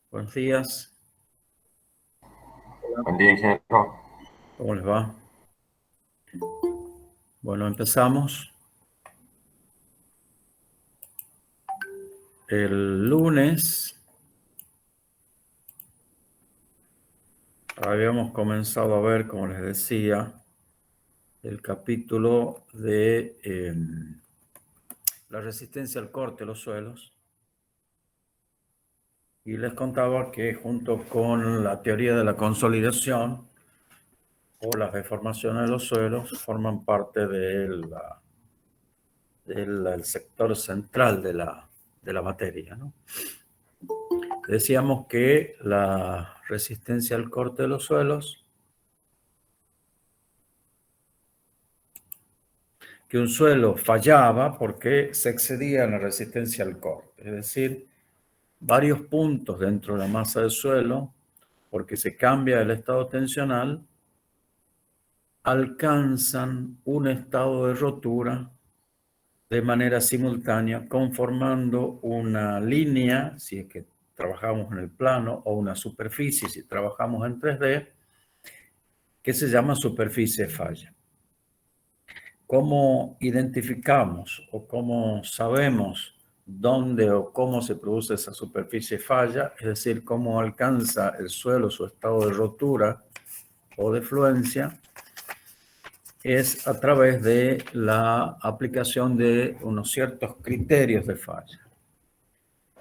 Buenos días. Buen día, ingeniero. ¿Cómo les va? Bueno, empezamos. El lunes habíamos comenzado a ver, como les decía, el capítulo de la resistencia al corte de los suelos. Y les contaba que junto con la teoría de la consolidación o las deformaciones de los suelos forman parte del sector central de la materia, ¿no? Decíamos que la resistencia al corte de los suelos, que un suelo fallaba porque se excedía en la resistencia al corte, es decir, varios puntos dentro de la masa del suelo, porque se cambia el estado tensional, alcanzan un estado de rotura de manera simultánea, conformando una línea, si es que trabajamos en el plano, o una superficie, si trabajamos en 3D, que se llama superficie falla. ¿Cómo identificamos o cómo sabemos dónde o cómo se produce esa superficie falla? Es decir, cómo alcanza el suelo su estado de rotura o de fluencia, es a través de la aplicación de unos ciertos criterios de falla.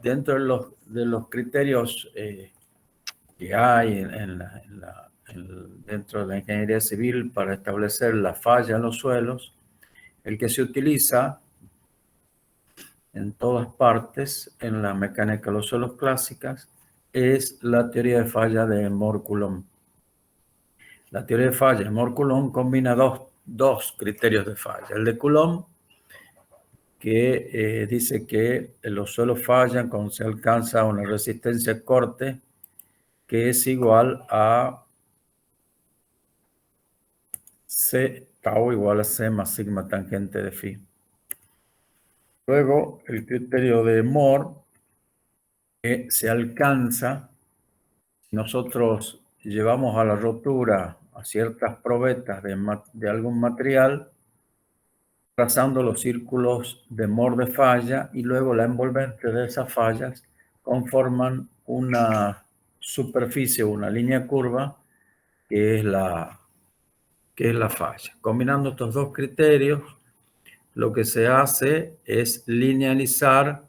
Dentro de los criterios que hay dentro de la ingeniería civil para establecer la falla en los suelos, el que se utiliza en todas partes en la mecánica de los suelos clásicas es la teoría de falla de Mohr-Coulomb. La teoría de falla de Mohr-Coulomb combina dos criterios de falla. El de Coulomb, que dice que los suelos fallan cuando se alcanza una resistencia de corte que es igual a C tau igual a C más sigma tangente de phi. Luego, el criterio de Mohr, que se alcanza, nosotros llevamos a la rotura a ciertas probetas de algún material, trazando los círculos de Mohr de falla, y luego la envolvente de esas fallas conforman una superficie, una línea curva, que es la falla. Combinando estos dos criterios, lo que se hace es linealizar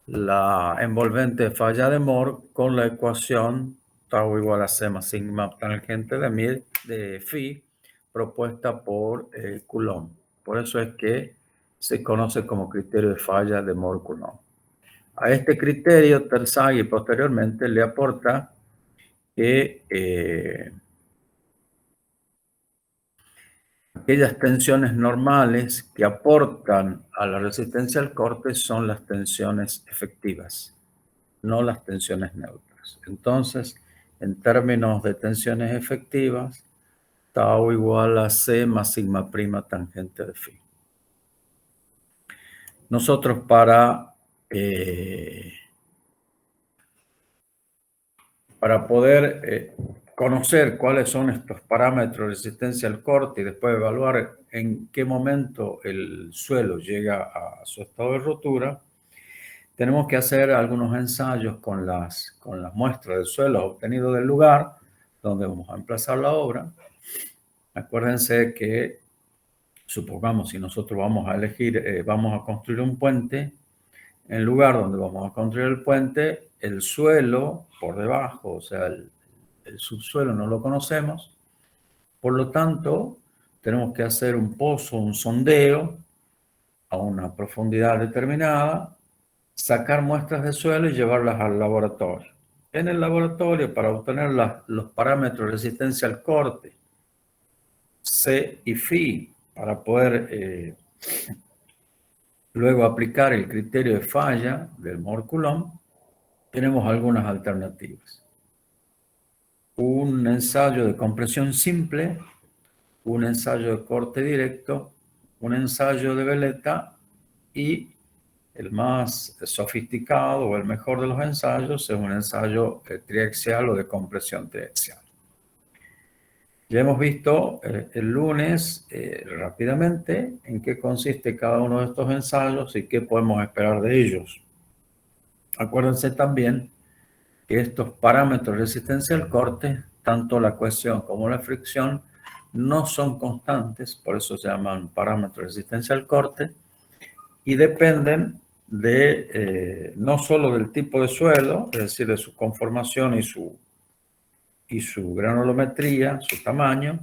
la envolvente de falla de Mohr con la ecuación tau igual a C más sigma tangente de phi propuesta por Coulomb. Por eso es que se conoce como criterio de falla de Mohr-Coulomb. A este criterio, Terzaghi posteriormente le aporta que aquellas tensiones normales que aportan a la resistencia al corte son las tensiones efectivas, no las tensiones neutras. Entonces, en términos de tensiones efectivas, tau igual a C más sigma prima tangente de phi. Nosotros para poder conocer cuáles son estos parámetros de resistencia al corte y después evaluar en qué momento el suelo llega a su estado de rotura, tenemos que hacer algunos ensayos con las muestras del suelo obtenido del lugar donde vamos a emplazar la obra. Acuérdense que, supongamos, si nosotros vamos a elegir, vamos a construir un puente, en el lugar donde vamos a construir el puente, el suelo por debajo, o sea, el subsuelo no lo conocemos, por lo tanto, tenemos que hacer un pozo, un sondeo a una profundidad determinada, sacar muestras de suelo y llevarlas al laboratorio. En el laboratorio, para obtener los parámetros de resistencia al corte, C y phi, para poder luego aplicar el criterio de falla del Mohr-Coulomb, tenemos algunas alternativas. Un ensayo de compresión simple, un ensayo de corte directo, un ensayo de veleta y El más sofisticado o el mejor de los ensayos es un ensayo triaxial o de compresión triaxial. Ya hemos visto el lunes rápidamente en qué consiste cada uno de estos ensayos y qué podemos esperar de ellos. Acuérdense también que estos parámetros de resistencia al corte, tanto la cohesión como la fricción, no son constantes, por eso se llaman parámetros de resistencia al corte, y dependen de no solo del tipo de suelo, es decir, de su conformación y su granulometría, su tamaño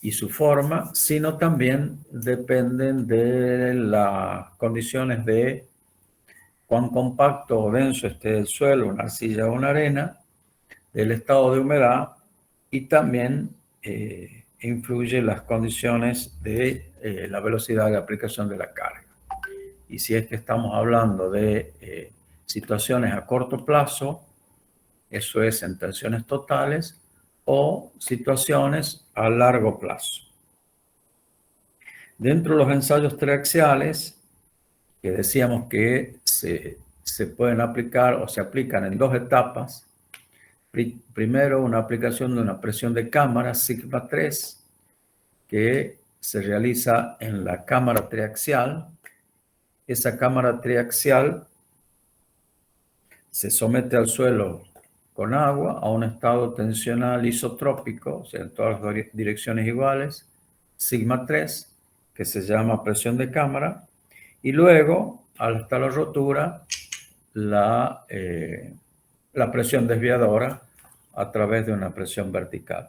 y su forma, sino también dependen de las condiciones de cuán compacto o denso esté el suelo, una arcilla o una arena, del estado de humedad y también influye las condiciones de la velocidad de aplicación de la carga. Y si es que estamos hablando de situaciones a corto plazo, eso es en tensiones totales, o situaciones a largo plazo. Dentro de los ensayos triaxiales, que decíamos que se pueden aplicar o se aplican en dos etapas. Primero, una aplicación de una presión de cámara sigma 3 que se realiza en la cámara triaxial. Esa cámara triaxial se somete al suelo con agua a un estado tensional isotrópico, o sea, en todas las direcciones iguales, sigma 3, que se llama presión de cámara, y luego, hasta la rotura, la presión desviadora a través de una presión vertical.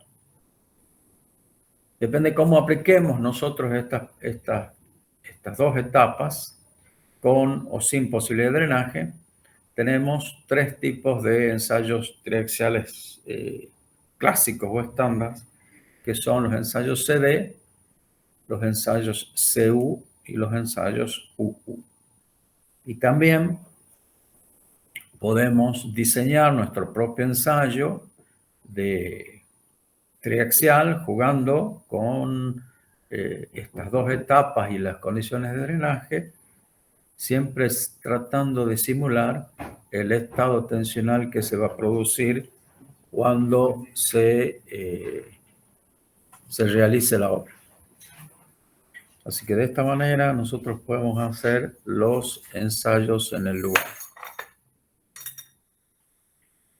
Depende cómo apliquemos nosotros estas dos etapas, con o sin posibilidad de drenaje. Tenemos tres tipos de ensayos triaxiales clásicos o estándar, que son los ensayos CD, los ensayos CU y los ensayos UU. Y también podemos diseñar nuestro propio ensayo de triaxial jugando con estas dos etapas y las condiciones de drenaje, siempre tratando de simular el estado tensional que se va a producir cuando se realice la obra. Así que de esta manera nosotros podemos hacer los ensayos en el lugar.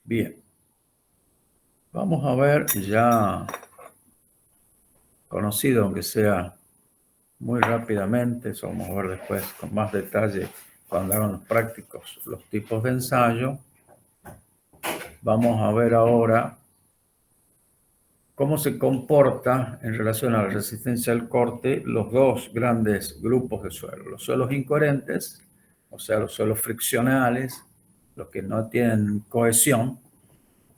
Bien. Vamos a ver ya conocido, aunque sea muy rápidamente, eso vamos a ver después con más detalle cuando hagan los prácticos, los tipos de ensayo. Vamos a ver ahora cómo se comporta en relación a la resistencia al corte los dos grandes grupos de suelos. Los suelos incoherentes, o sea, los suelos friccionales, los que no tienen cohesión,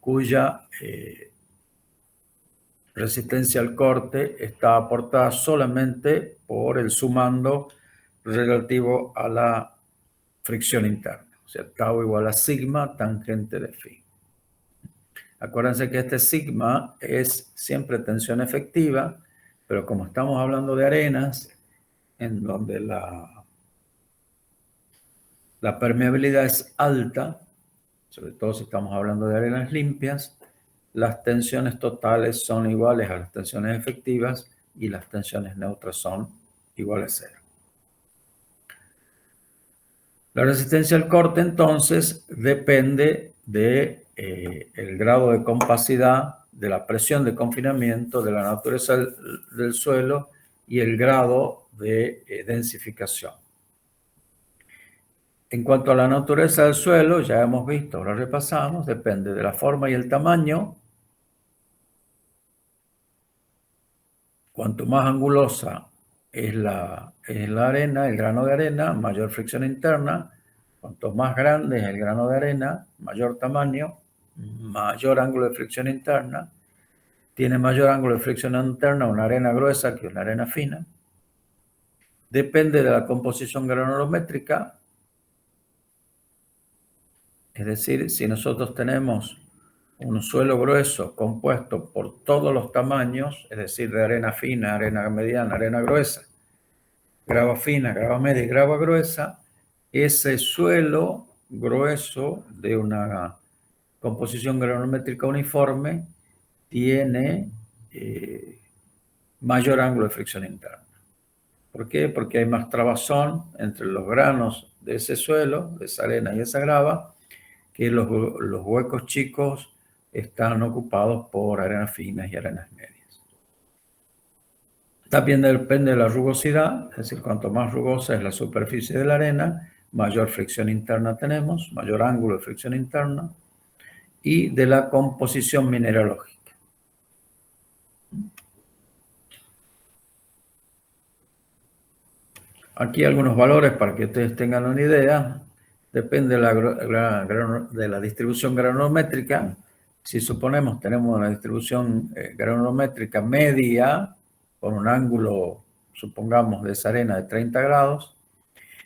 cuya resistencia al corte está aportada solamente por el sumando relativo a la fricción interna. O sea, tau igual a sigma tangente de phi. Acuérdense que este sigma es siempre tensión efectiva, pero como estamos hablando de arenas, en donde la permeabilidad es alta, sobre todo si estamos hablando de arenas limpias, las tensiones totales son iguales a las tensiones efectivas y las tensiones neutras son iguales a cero. La resistencia al corte, entonces, depende de el grado de compacidad, de la presión de confinamiento, de la naturaleza del suelo y el grado de densificación. En cuanto a la naturaleza del suelo, ya hemos visto, ahora repasamos, depende de la forma y el tamaño. Cuanto más angulosa es la arena, el grano de arena, mayor fricción interna. Cuanto más grande es el grano de arena, mayor tamaño, mayor ángulo de fricción interna. Tiene mayor ángulo de fricción interna una arena gruesa que una arena fina. Depende de la composición granulométrica. Es decir, si nosotros tenemos un suelo grueso compuesto por todos los tamaños, es decir, de arena fina, arena mediana, arena gruesa, grava fina, grava media y grava gruesa, ese suelo grueso de una composición granulométrica uniforme tiene mayor ángulo de fricción interna. ¿Por qué? Porque hay más trabazón entre los granos de ese suelo, de esa arena y esa grava, que los huecos chicos están ocupados por arenas finas y arenas medias. También depende de la rugosidad, es decir, cuanto más rugosa es la superficie de la arena, mayor fricción interna tenemos, mayor ángulo de fricción interna, y de la composición mineralógica. Aquí algunos valores para que ustedes tengan una idea. Depende de la distribución granulométrica. Si suponemos tenemos una distribución granulométrica media con un ángulo, supongamos, de esa arena de 30 grados,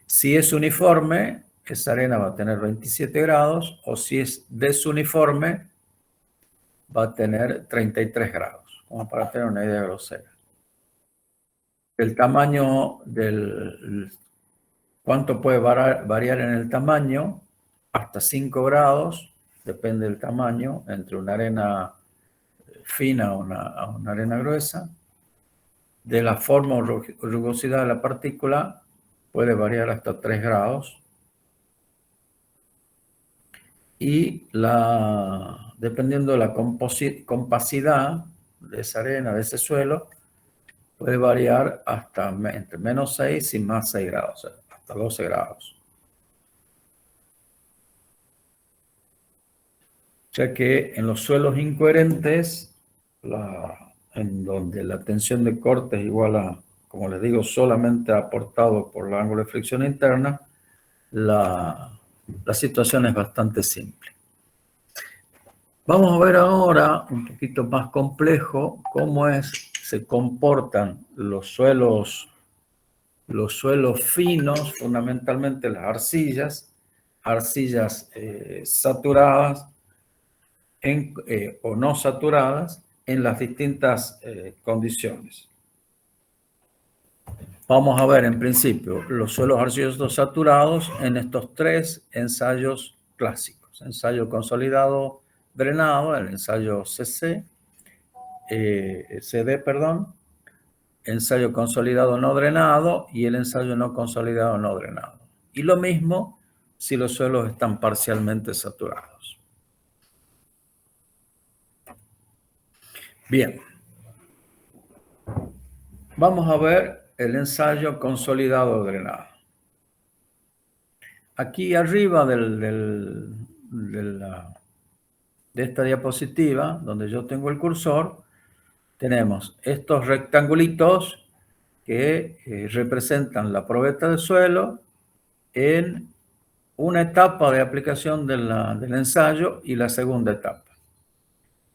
si es uniforme, esa arena va a tener 27 grados, o si es desuniforme, va a tener 33 grados, como para tener una idea grosera. El tamaño del... ¿Cuánto puede variar en el tamaño? Hasta 5 grados, depende del tamaño, entre una arena fina o una arena gruesa. De la forma o rugosidad de la partícula puede variar hasta 3 grados. Y dependiendo de la compacidad de esa arena, de ese suelo, puede variar hasta entre menos 6 y más 6 grados, o sea, hasta 12 grados. O sea que en los suelos incoherentes, en donde la tensión de corte es igual a, como les digo, solamente aportado por el ángulo de fricción interna, la situación es bastante simple. Vamos a ver ahora, un poquito más complejo, cómo se comportan los suelos finos, fundamentalmente las arcillas saturadas o no saturadas en las distintas condiciones. Vamos a ver en principio los suelos arcillosos saturados en estos 3 ensayos clásicos. Ensayo consolidado drenado, el ensayo CD, ensayo consolidado no drenado y el ensayo no consolidado no drenado. Y lo mismo si los suelos están parcialmente saturados. Bien. Vamos a ver el ensayo consolidado drenado. Aquí arriba de esta diapositiva, donde yo tengo el cursor, tenemos estos rectangulitos que representan la probeta de suelo en una etapa de aplicación del ensayo y la segunda etapa.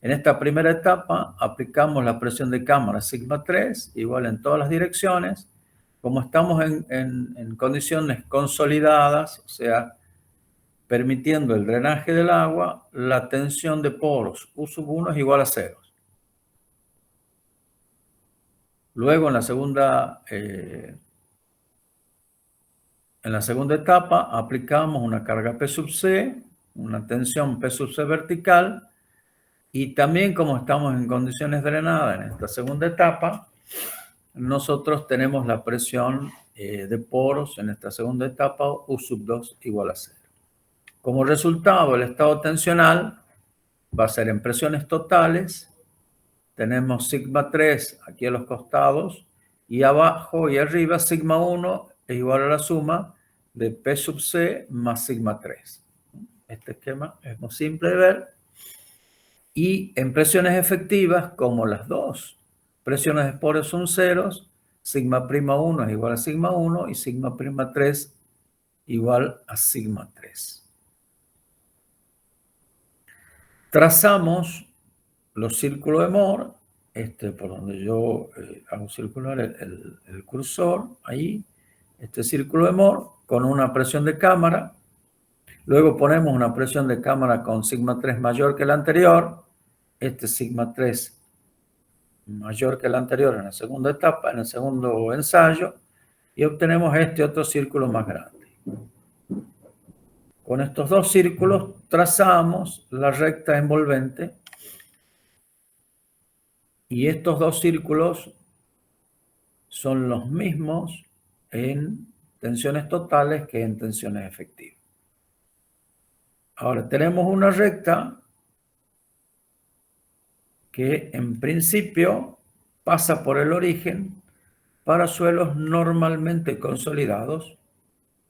En esta primera etapa aplicamos la presión de cámara sigma 3, igual en todas las direcciones. Como estamos en condiciones consolidadas, o sea, permitiendo el drenaje del agua, la tensión de poros U1 es igual a 0. Luego, en la segunda etapa, aplicamos una carga P/C, una tensión P/C vertical, y también como estamos en condiciones drenadas en esta segunda etapa, nosotros tenemos la presión de poros en esta segunda etapa, U2 igual a 0. Como resultado, el estado tensional va a ser en presiones totales. Tenemos sigma 3 aquí a los costados y abajo y arriba sigma 1 es igual a la suma de P/C más sigma 3. Este esquema es muy simple de ver. Y en presiones efectivas, como las dos presiones de poros son ceros, sigma prima 1 es igual a sigma 1 y sigma prima 3 igual a sigma 3. Trazamos los círculos de Moore, por donde yo hago circular el cursor, ahí, este círculo de Moore con una presión de cámara. Luego ponemos una presión de cámara con sigma 3 mayor que la anterior, sigma 3 mayor que el anterior en la segunda etapa, en el segundo ensayo, y obtenemos este otro círculo más grande. Con estos dos círculos trazamos la recta envolvente y estos dos círculos son los mismos en tensiones totales que en tensiones efectivas. Ahora tenemos una recta que en principio pasa por el origen para suelos normalmente consolidados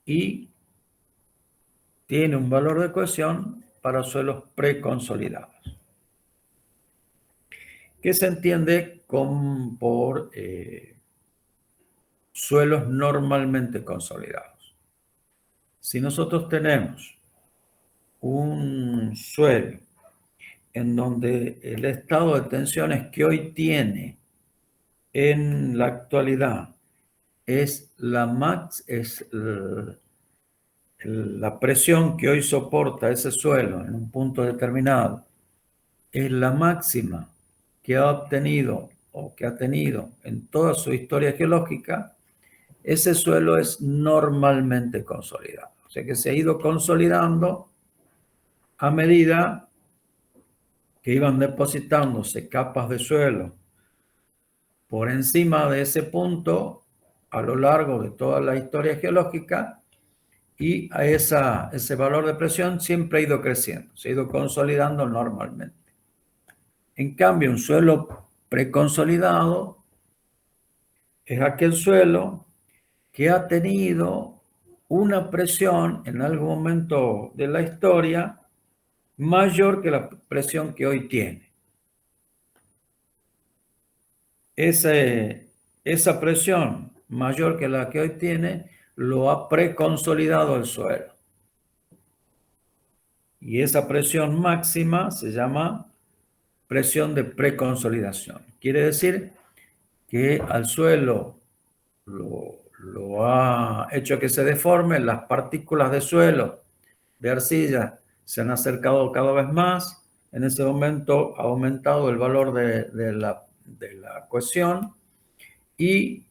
y tiene un valor de cohesión para suelos preconsolidados. ¿Qué se entiende por suelos normalmente consolidados? Si nosotros tenemos un suelo en donde el estado de tensiones que hoy tiene en la actualidad es la presión que hoy soporta ese suelo en un punto determinado, es la máxima que ha obtenido o que ha tenido en toda su historia geológica, ese suelo es normalmente consolidado. O sea que se ha ido consolidando a medida que iban depositándose capas de suelo por encima de ese punto a lo largo de toda la historia geológica, y a ese valor de presión siempre ha ido creciendo, se ha ido consolidando normalmente. En cambio, un suelo preconsolidado es aquel suelo que ha tenido una presión en algún momento de la historia mayor que la presión que hoy tiene. Esa presión mayor que la que hoy tiene lo ha preconsolidado el suelo. Y esa presión máxima se llama presión de preconsolidación. Quiere decir que al suelo lo ha hecho que se deforme, las partículas de suelo, de arcilla, se han acercado cada vez más. En ese momento ha aumentado el valor de la cohesión y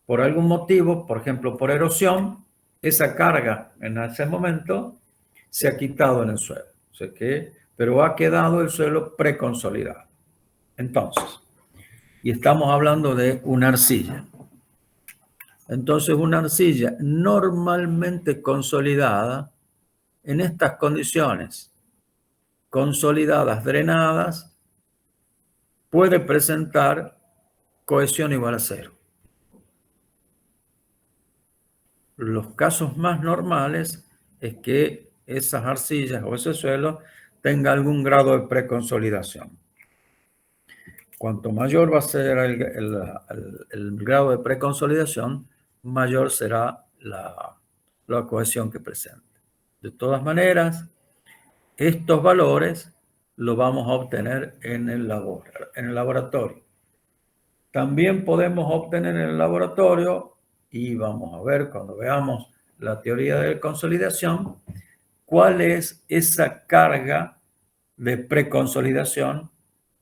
por algún motivo, por ejemplo, por erosión, esa carga en ese momento se ha quitado en el suelo. O sea pero ha quedado el suelo preconsolidado. Entonces, y estamos hablando de una arcilla. Entonces, una arcilla normalmente consolidada en estas condiciones, consolidadas, drenadas, puede presentar cohesión igual a 0. Los casos más normales es que esas arcillas o ese suelo tenga algún grado de preconsolidación. Cuanto mayor va a ser el grado de preconsolidación, mayor será la cohesión que presenta. De todas maneras, estos valores los vamos a obtener en el laboratorio. También podemos obtener en el laboratorio, y vamos a ver cuando veamos la teoría de consolidación, cuál es esa carga de preconsolidación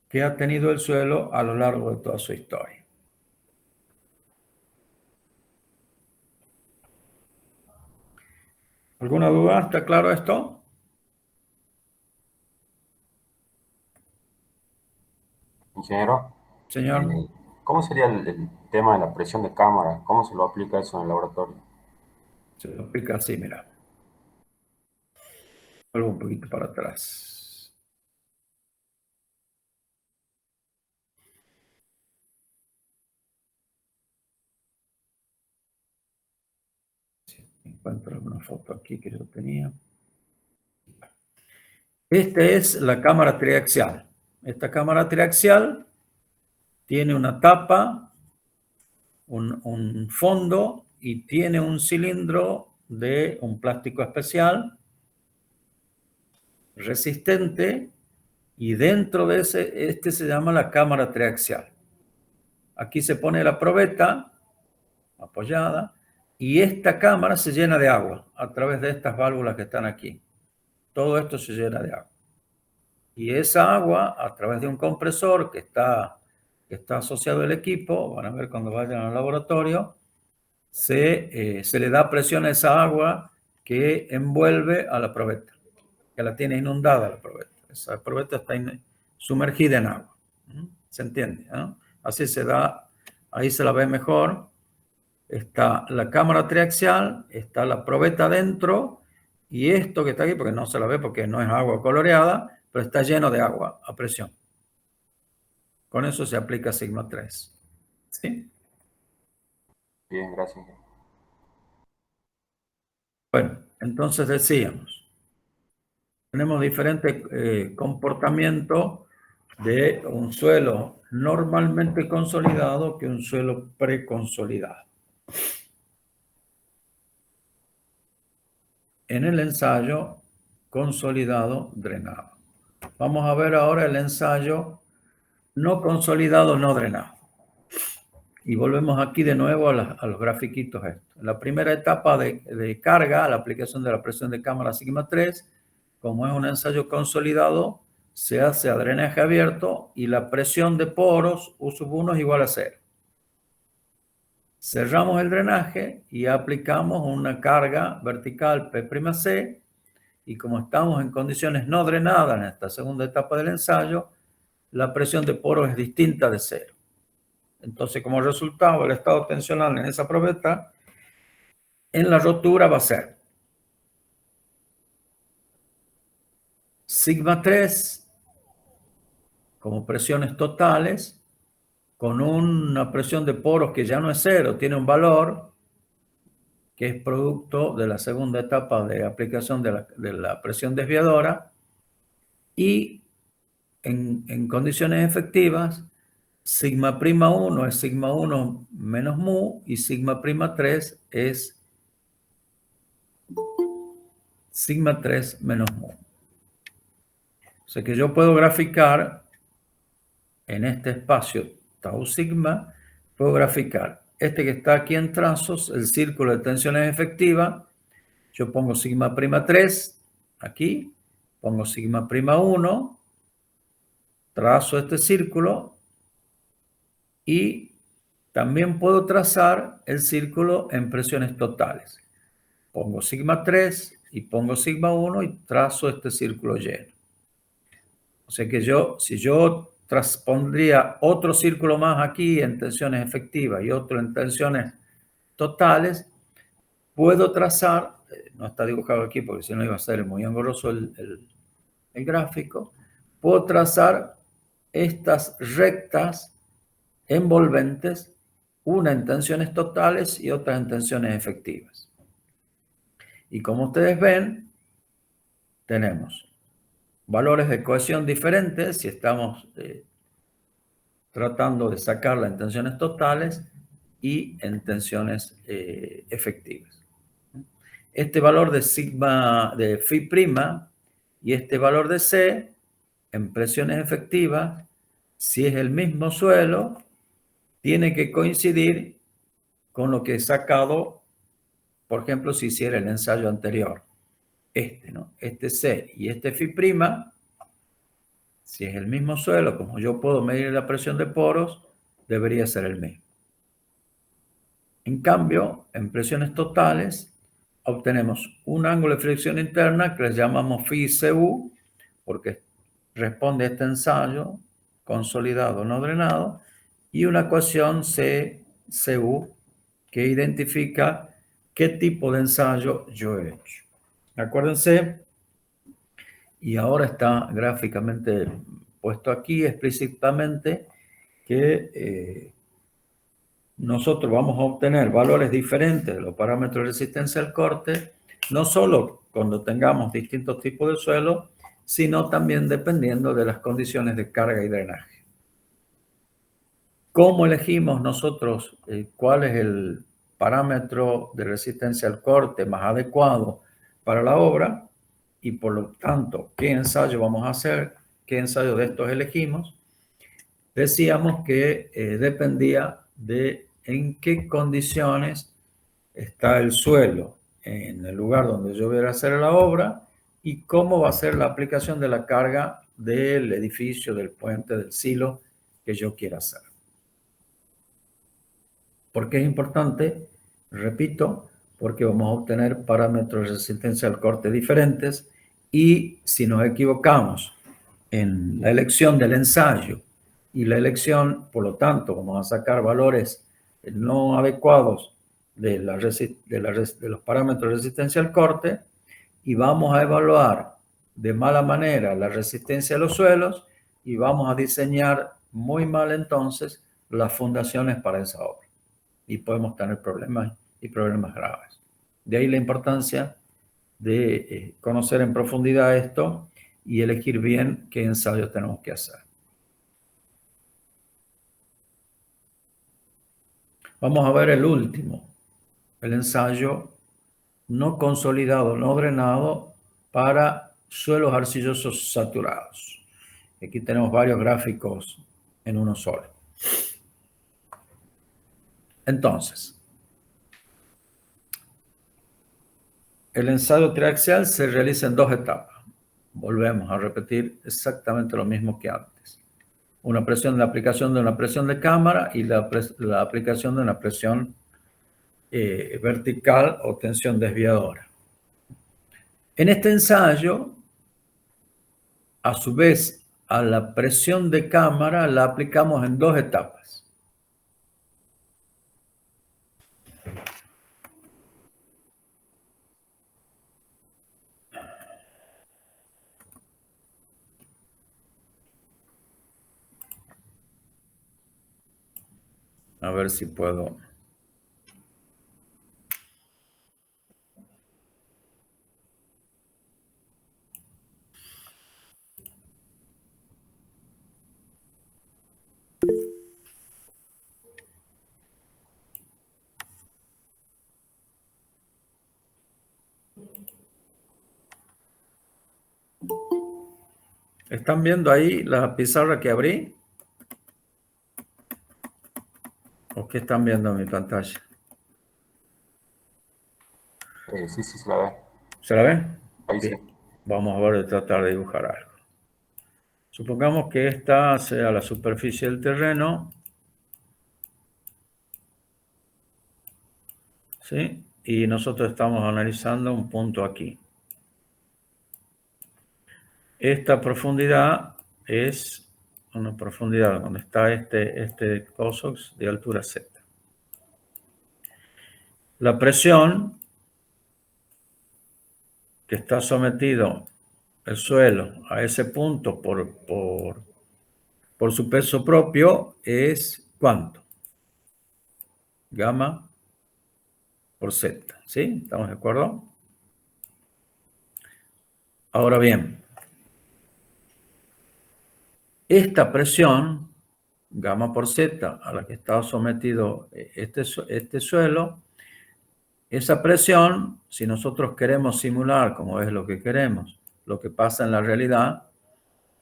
que ha tenido el suelo a lo largo de toda su historia. ¿Alguna duda? ¿Está claro esto? Ingeniero, Señor, ¿cómo sería el tema de la presión de cámara? ¿Cómo se lo aplica eso en el laboratorio? se lo explica así, mira. Vuelvo un poquito para atrás. Si encuentro alguna foto aquí que yo tenía. Esta es la cámara triaxial. Esta cámara triaxial tiene una tapa, un fondo y tiene un cilindro de un plástico especial resistente, y dentro de este se llama la cámara triaxial. Aquí se pone la probeta apoyada y esta cámara se llena de agua a través de estas válvulas que están aquí. Todo esto se llena de agua. Y esa agua, a través de un compresor que está asociado al equipo, van a ver cuando vayan al laboratorio, se le da presión a esa agua que envuelve a la probeta, que la tiene inundada la probeta. Esa probeta está sumergida en agua. ¿Se entiende? ¿No? Así se da, ahí se la ve mejor. Está la cámara triaxial, está la probeta dentro y esto que está aquí, porque no se la ve porque no es agua coloreada, pero está lleno de agua a presión. Con eso se aplica sigma 3. ¿Sí? Bien, gracias. Bueno, entonces decíamos, tenemos diferentes comportamientos de un suelo normalmente consolidado que un suelo preconsolidado. En el ensayo consolidado drenado. Vamos a ver ahora el ensayo no consolidado no drenado. Y volvemos aquí de nuevo a los grafiquitos estos. En la primera etapa de carga, la aplicación de la presión de cámara sigma 3, como es un ensayo consolidado, se hace a drenaje abierto y la presión de poros U1 es igual a 0. Cerramos el drenaje y aplicamos una carga vertical P'C y como estamos en condiciones no drenadas en esta segunda etapa del ensayo, la presión de poros es distinta de 0. Entonces, como resultado, el estado tensional en esa probeta, en la rotura va a ser sigma 3 como presiones totales, con una presión de poros que ya no es 0, tiene un valor que es producto de la segunda etapa de aplicación de la presión desviadora, y en condiciones efectivas, sigma prima 1 es sigma 1 menos mu y sigma prima 3 es sigma 3 menos mu. O sea que yo puedo graficar en este espacio tau sigma, puedo graficar este que está aquí en trazos, el círculo de tensiones efectivas. Yo pongo sigma prima 3 aquí, pongo sigma prima 1, trazo este círculo y también puedo trazar el círculo en presiones totales. Pongo sigma 3 y pongo sigma 1 y trazo este círculo lleno. O sea que si yo transpondría otro círculo más aquí en tensiones efectivas y otro en tensiones totales, puedo trazar, no está dibujado aquí porque si no iba a ser muy engorroso el gráfico, puedo trazar estas rectas envolventes, una en tensiones totales y otra en tensiones efectivas. Y como ustedes ven, tenemos valores de cohesión diferentes si estamos tratando de sacarla en tensiones totales y en tensiones efectivas. Este valor de sigma de phi prima y este valor de C en presiones efectivas, si es el mismo suelo, tiene que coincidir con lo que he sacado, por ejemplo, si hiciera el ensayo anterior. ¿No? Este C y este phi prima, si es el mismo suelo, como yo puedo medir la presión de poros, debería ser el mismo. En cambio, en presiones totales, obtenemos un ángulo de fricción interna que le llamamos phi CU, porque responde a este ensayo consolidado no drenado, y una ecuación CU que identifica qué tipo de ensayo yo he hecho. Acuérdense, y ahora está gráficamente puesto aquí explícitamente, que nosotros vamos a obtener valores diferentes de los parámetros de resistencia al corte, no solo cuando tengamos distintos tipos de suelo, sino también dependiendo de las condiciones de carga y drenaje. ¿Cómo elegimos nosotros cuál es el parámetro de resistencia al corte más adecuado para la obra? Y por lo tanto, ¿qué ensayo vamos a hacer? ¿Qué ensayo de estos elegimos? Decíamos que dependía de en qué condiciones está el suelo en el lugar donde yo voy a hacer la obra y cómo va a ser la aplicación de la carga del edificio, del puente, del silo que yo quiera hacer. ¿Por qué es importante? Repito, porque vamos a obtener parámetros de resistencia al corte diferentes y si nos equivocamos en la elección del ensayo y la elección, por lo tanto, vamos a sacar valores no adecuados de los parámetros de resistencia al corte y vamos a evaluar de mala manera la resistencia a los suelos y vamos a diseñar muy mal entonces las fundaciones para esa obra. Y podemos tener problemas y problemas graves. De ahí la importancia de conocer en profundidad esto y elegir bien qué ensayo tenemos que hacer. Vamos a ver el último, el ensayo no consolidado, no drenado para suelos arcillosos saturados. Aquí tenemos varios gráficos en uno solo. Entonces, el ensayo triaxial se realiza en dos etapas. Volvemos a repetir exactamente lo mismo que antes. Una presión de aplicación de una presión de cámara y la aplicación de una presión vertical o tensión desviadora. En este ensayo, a su vez, a la presión de cámara la aplicamos en dos etapas. A ver si puedo. ¿Están viendo ahí la pizarra que abrí? ¿O qué están viendo en mi pantalla? Sí, sí, se la ve. ¿Se la ven? Ahí sí. Bien. Vamos a ver, tratar de dibujar algo. Supongamos que esta sea la superficie del terreno. ¿Sí? Y nosotros estamos analizando un punto aquí. Esta profundidad es una profundidad donde está este coso de altura Z. La presión que está sometido el suelo a ese punto por su peso propio es ¿cuánto? Gamma por Z. ¿Sí? ¿Estamos de acuerdo? Ahora bien, esta presión, gamma por Z, a la que está sometido este suelo, esa presión, si nosotros queremos simular, como es lo que queremos, lo que pasa en la realidad,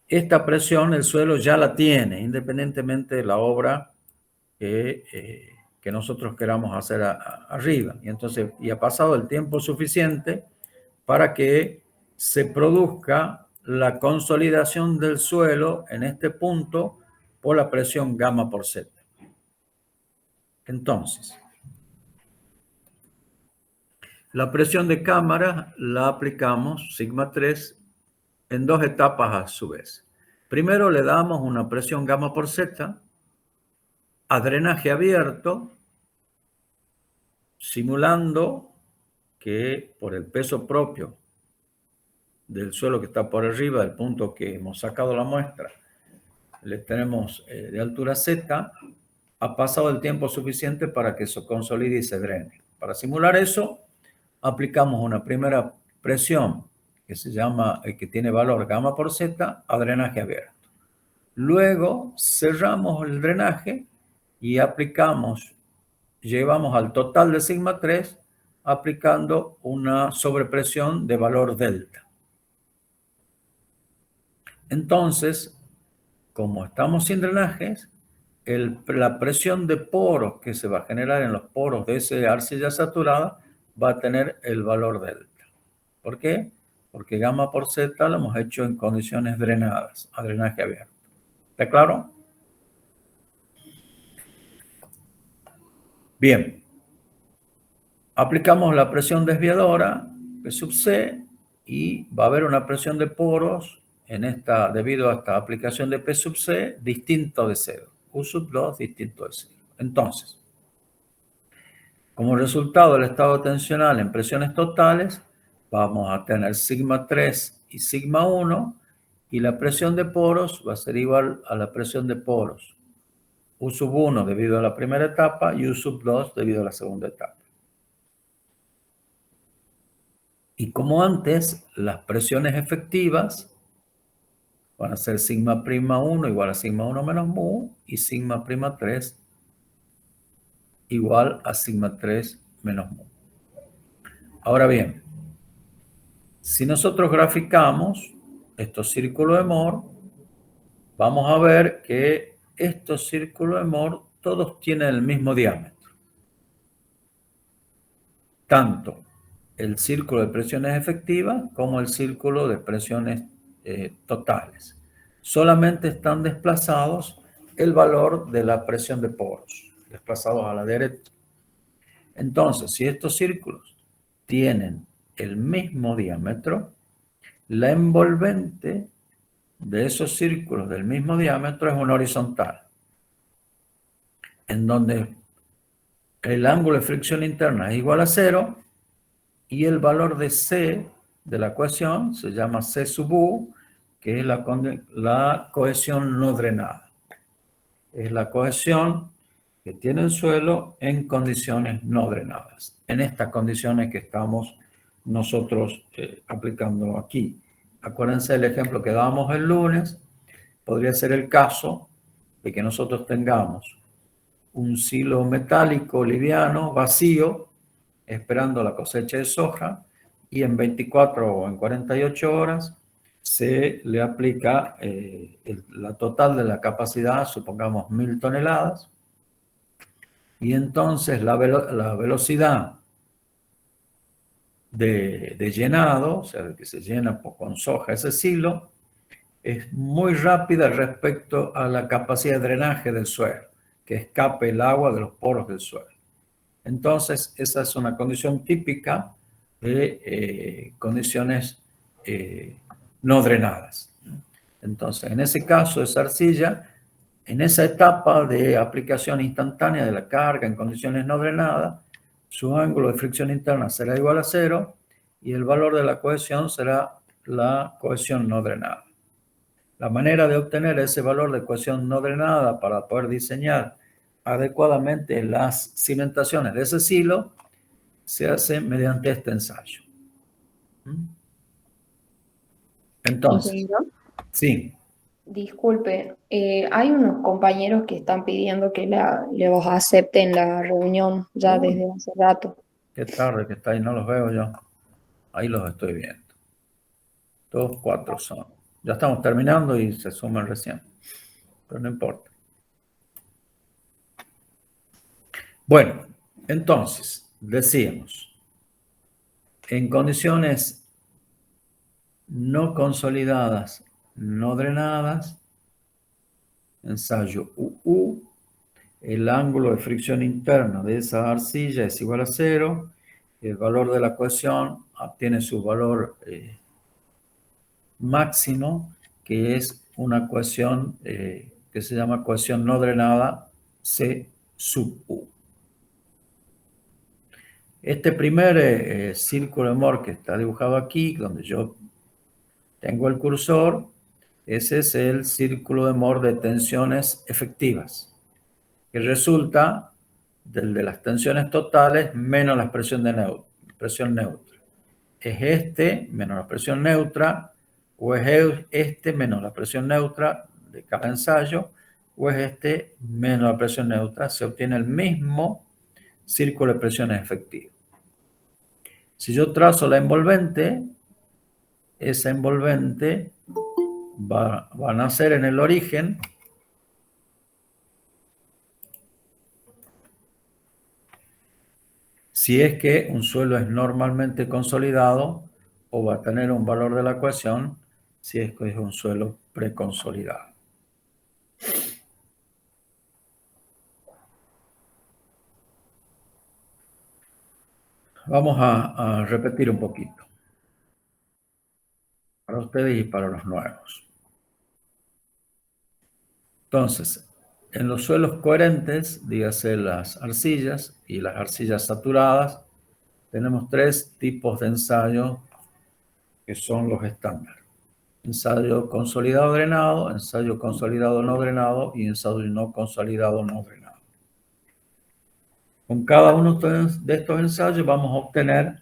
esta presión el suelo ya la tiene, independientemente de la obra que nosotros queramos hacer arriba. Y entonces, y ha pasado el tiempo suficiente para que se produzca la consolidación del suelo en este punto por la presión gamma por Z. Entonces, la presión de cámara la aplicamos, sigma 3, en dos etapas a su vez. Primero le damos una presión gamma por Z a drenaje abierto, simulando que por el peso propio del suelo que está por arriba del punto que hemos sacado la muestra, le tenemos de altura Z, ha pasado el tiempo suficiente para que se consolide y se drene. Para simular eso, aplicamos una primera presión que se llama, que tiene valor gamma por Z, a drenaje abierto. Luego cerramos el drenaje y aplicamos, llevamos al total de sigma 3, aplicando una sobrepresión de valor delta. Entonces, como estamos sin drenajes, la presión de poros que se va a generar en los poros de esa arcilla saturada va a tener el valor delta. ¿Por qué? Porque gamma por Z lo hemos hecho en condiciones drenadas, a drenaje abierto. ¿Está claro? Bien. aplicamos la presión desviadora, P sub C, y va a haber una presión de poros debido a esta aplicación de P sub C distinto de 0. U sub 2 distinto de 0. Entonces, como resultado del estado tensional en presiones totales, vamos a tener sigma 3 y sigma 1, y la presión de poros va a ser igual a la presión de poros U sub 1 debido a la primera etapa y U sub 2 debido a la segunda etapa. Y como antes, las presiones efectivas van a ser sigma prima 1 igual a sigma 1 menos mu y sigma prima 3 igual a sigma 3 menos mu. Ahora bien, si nosotros graficamos estos círculos de Moore, vamos a ver que estos círculos de Moore todos tienen el mismo diámetro. Tanto el círculo de presiones efectivas como el círculo de presiones totales. Solamente están desplazados el valor de la presión de poros, desplazados a la derecha. Entonces, si estos círculos tienen el mismo diámetro, la envolvente de esos círculos del mismo diámetro es una horizontal, en donde el ángulo de fricción interna es igual a 0 y el valor de C de la ecuación se llama C sub U, que es la cohesión no drenada. Es la cohesión que tiene el suelo en condiciones no drenadas, en estas condiciones que estamos nosotros aplicando aquí. Acuérdense del ejemplo que dábamos el lunes. Podría ser el caso de que nosotros tengamos un silo metálico liviano, vacío, esperando la cosecha de soja, y en 24 o en 48 horas se le aplica la total de la capacidad, supongamos 1000 toneladas, y entonces la velocidad de llenado, o sea, de que se llena con soja ese silo, es muy rápida respecto a la capacidad de drenaje del suelo, que escape el agua de los poros del suelo. Entonces, esa es una condición típica de condiciones no drenadas. Entonces, en ese caso, esa arcilla, en esa etapa de aplicación instantánea de la carga en condiciones no drenadas, su ángulo de fricción interna será igual a 0 y el valor de la cohesión será la cohesión no drenada. La manera de obtener ese valor de cohesión no drenada para poder diseñar adecuadamente las cimentaciones de ese silo se hace mediante este ensayo. Entonces, Ingeniero, sí. disculpe, hay unos compañeros que están pidiendo que los acepten la reunión ya Uy, desde hace rato. qué tarde que está ahí, no los veo yo. Ahí los estoy viendo. Todos 4 son. Ya estamos terminando y se suman recién. Pero no importa. Bueno, entonces, decíamos, en condiciones no consolidadas, no drenadas, ensayo UU, el ángulo de fricción interna de esa arcilla es igual a 0, el valor de la cohesión obtiene su valor máximo, que es una cohesión que se llama cohesión no drenada C sub U. Este primer círculo de Moore que está dibujado aquí, donde yo tengo el cursor, ese es el círculo de Moore de tensiones efectivas, que resulta del de las tensiones totales menos la presión neutra. ¿Es este menos la presión neutra o es este menos la presión neutra de cada ensayo o es este menos la presión neutra? Se obtiene el mismo círculo de presiones efectivas. Si yo trazo la envolvente, esa envolvente va a nacer en el origen si es que un suelo es normalmente consolidado o va a tener un valor de la ecuación si es que es un suelo preconsolidado. Vamos a repetir un poquito para ustedes y para los nuevos. Entonces, en los suelos coherentes, dígase las arcillas y las arcillas saturadas, tenemos tres tipos de ensayo que son los estándar. Ensayo consolidado drenado, ensayo consolidado no drenado y ensayo no consolidado no drenado. Con cada uno de estos ensayos vamos a obtener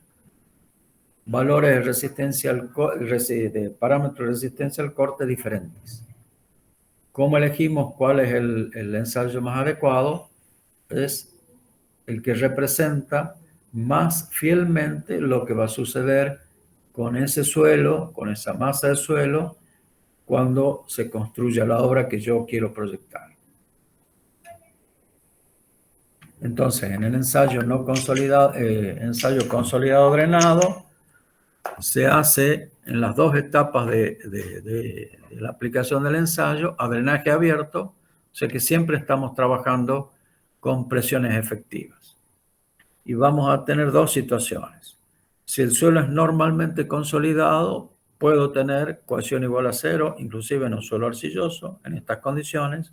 valores de resistencia de parámetros de resistencia al corte diferentes. ¿Cómo elegimos cuál es el ensayo más adecuado? Es el que representa más fielmente lo que va a suceder con ese suelo, con esa masa de suelo, cuando se construya la obra que yo quiero proyectar. Entonces, en el ensayo no consolidado, ensayo consolidado drenado, se hace en las dos etapas de la aplicación del ensayo a drenaje abierto, o sea que siempre estamos trabajando con presiones efectivas. Y vamos a tener dos situaciones. Si el suelo es normalmente consolidado, puedo tener cohesión igual a 0, inclusive en un suelo arcilloso, en estas condiciones.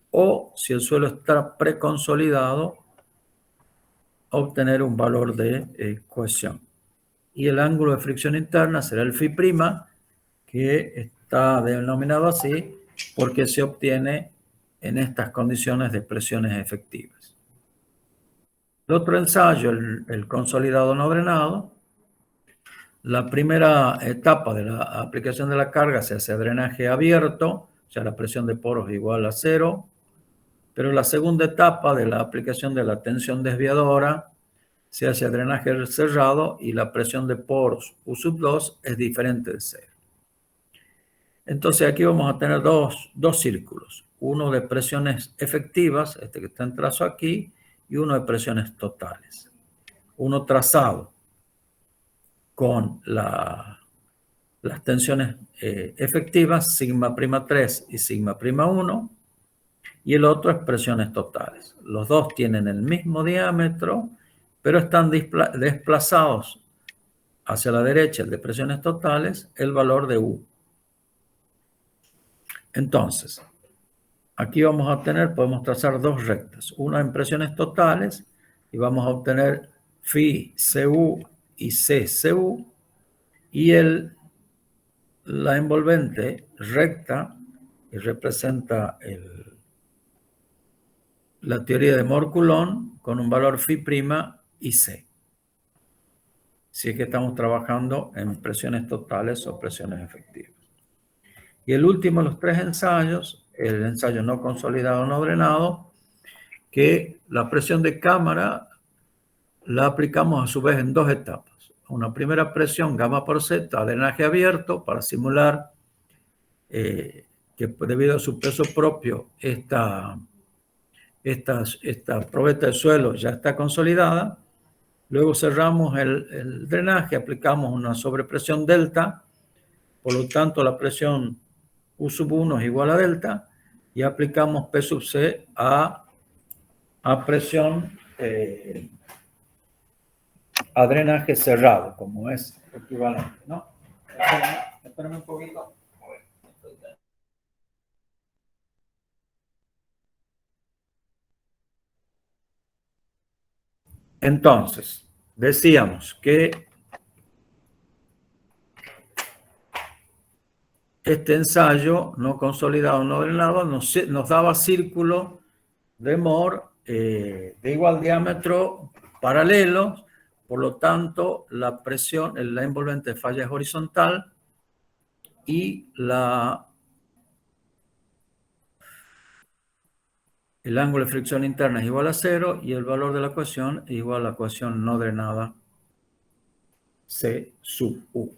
O si el suelo está preconsolidado, obtener un valor de cohesión. Y el ángulo de fricción interna será el φ', que está denominado así porque se obtiene en estas condiciones de presiones efectivas. El otro ensayo, el consolidado no drenado, la primera etapa de la aplicación de la carga se hace a drenaje abierto, o sea, la presión de poros es igual a 0, pero la segunda etapa de la aplicación de la tensión desviadora se hace a drenaje cerrado y la presión de poros U2 es diferente de 0. Entonces aquí vamos a tener dos círculos, uno de presiones efectivas, este que está en trazo aquí, y uno de presiones totales. Uno trazado con las tensiones efectivas, sigma' 3 y sigma' 1, y el otro es presiones totales. Los dos tienen el mismo diámetro, pero están desplazados hacia la derecha, el de presiones totales, el valor de U. Entonces, aquí vamos a obtener, podemos trazar dos rectas, una en presiones totales, y vamos a obtener phi CU y CCU, y la envolvente recta, que representa la teoría de Mohr-Coulomb, con un valor phi' y C. Si es que estamos trabajando en presiones totales o presiones efectivas. Y el último de los tres ensayos, el ensayo no consolidado no drenado, que la presión de cámara la aplicamos a su vez en dos etapas. Una primera presión gamma por Z, drenaje abierto, para simular que debido a su peso propio esta probeta de suelo ya está consolidada. Luego cerramos el drenaje, aplicamos una sobrepresión delta, por lo tanto la presión U1 es igual a delta, y aplicamos P sub C a presión a drenaje cerrado, como es equivalente, ¿no? Espérame un poquito. Entonces, decíamos que este ensayo no consolidado, no drenado, nos daba círculo de Mohr de igual diámetro paralelos, por lo tanto la presión, la envolvente falla es horizontal y el ángulo de fricción interna es igual a 0 y el valor de la ecuación es igual a la ecuación no drenada C sub U.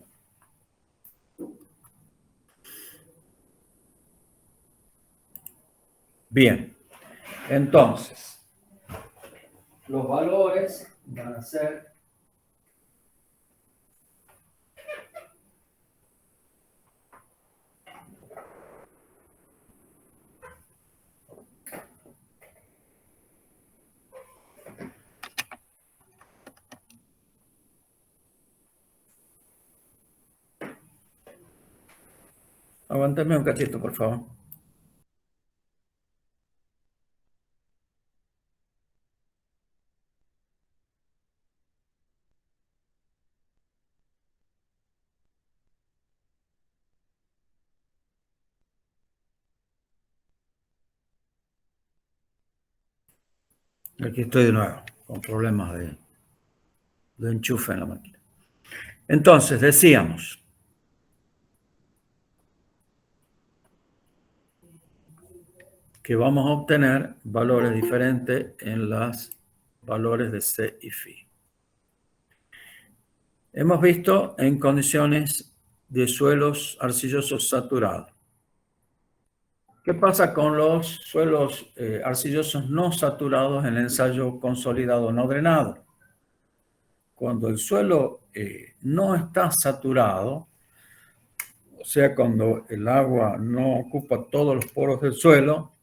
Bien, entonces, los valores van a ser Aguántame un cachito, por favor. Aquí estoy de nuevo, con problemas de enchufe en la máquina. Entonces, decíamos que vamos a obtener valores diferentes en los valores de C y Φ. Hemos visto en condiciones de suelos arcillosos saturados. ¿Qué pasa con los suelos arcillosos no saturados en el ensayo consolidado no drenado? Cuando el suelo no está saturado, o sea, cuando el agua no ocupa todos los poros del suelo,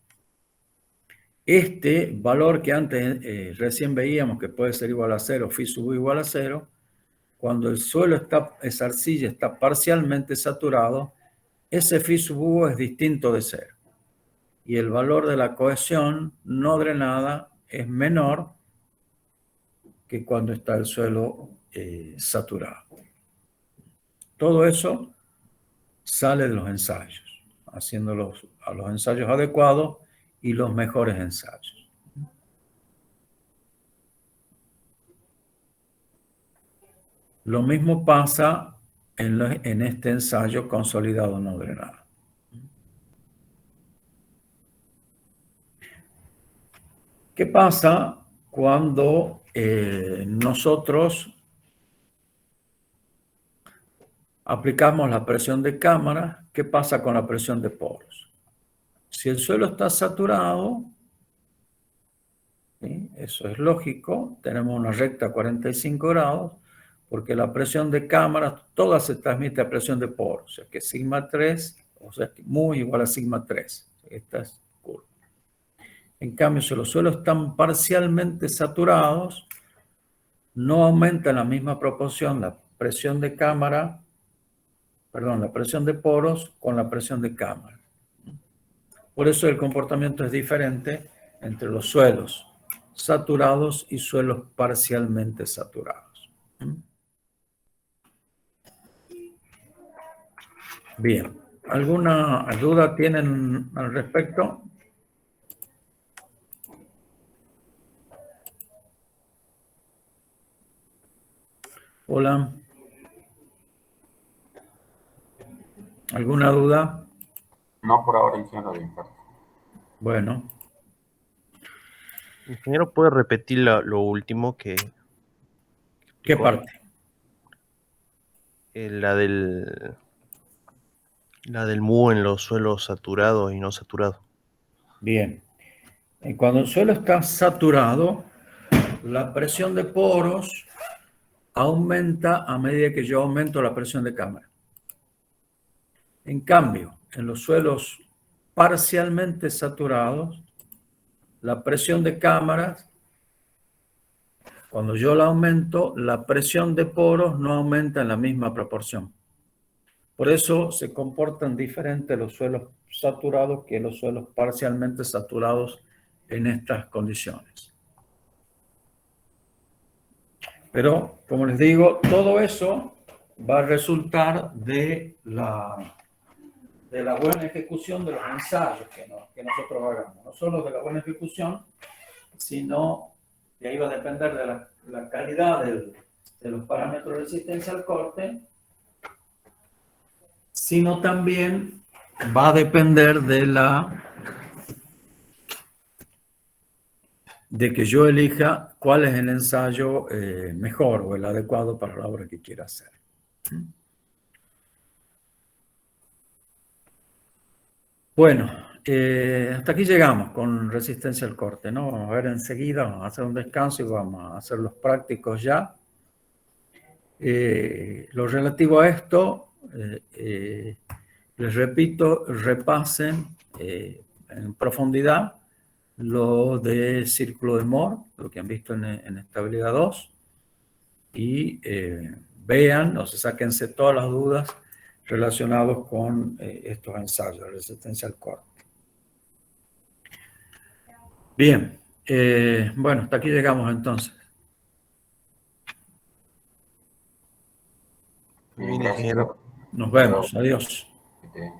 este valor que antes recién veíamos que puede ser igual a 0, phi sub u igual a 0, cuando el suelo esa arcilla está parcialmente saturado, ese phi sub u es distinto de 0. Y el valor de la cohesión no drenada es menor que cuando está el suelo saturado. Todo eso sale de los ensayos, haciendo los ensayos adecuados y los mejores ensayos. Lo mismo pasa en este ensayo consolidado no drenado. ¿Qué pasa cuando nosotros aplicamos la presión de cámara? ¿Qué pasa con la presión de poros? Si el suelo está saturado, ¿sí? Eso es lógico, tenemos una recta a 45 grados, porque la presión de cámara, toda se transmite a presión de poros, o sea que sigma 3, o sea que mu igual a sigma 3. Esta es curva. En cambio, si los suelos están parcialmente saturados, no aumenta en la misma proporción la presión de cámara, perdón, la presión de poros con la presión de cámara. Por eso el comportamiento es diferente entre los suelos saturados y suelos parcialmente saturados. Bien, ¿alguna duda tienen al respecto? Hola. ¿Alguna duda? No por ahora, ingeniero de impacto. Bueno. Ingeniero, ¿puede repetir lo último que ¿Qué explicó? parte? La del mu en los suelos saturados y no saturados. Bien. Cuando el suelo está saturado, la presión de poros aumenta a medida que yo aumento la presión de cámara. En cambio, en los suelos parcialmente saturados, la presión de cámara, cuando yo la aumento, la presión de poros no aumenta en la misma proporción. Por eso se comportan diferentes los suelos saturados que los suelos parcialmente saturados en estas condiciones. Pero, como les digo, todo eso va a resultar de la buena ejecución de los ensayos que nosotros hagamos. No solo de la buena ejecución, sino de ahí va a depender de la calidad de los parámetros de resistencia al corte, sino también va a depender de que yo elija cuál es el ensayo mejor o el adecuado para la obra que quiera hacer. Bueno, hasta aquí llegamos con resistencia al corte, ¿no? Vamos a ver enseguida, vamos a hacer un descanso y vamos a hacer los prácticos ya. Lo relativo a esto, les repito, repasen en profundidad lo de círculo de Moore, lo que han visto en estabilidad 2, y vean o se sáquense todas las dudas relacionados con estos ensayos de resistencia al corte. Bien, bueno, hasta aquí llegamos entonces. Bien, Bien, gracias. ingeniero. Nos vemos, adiós. Este,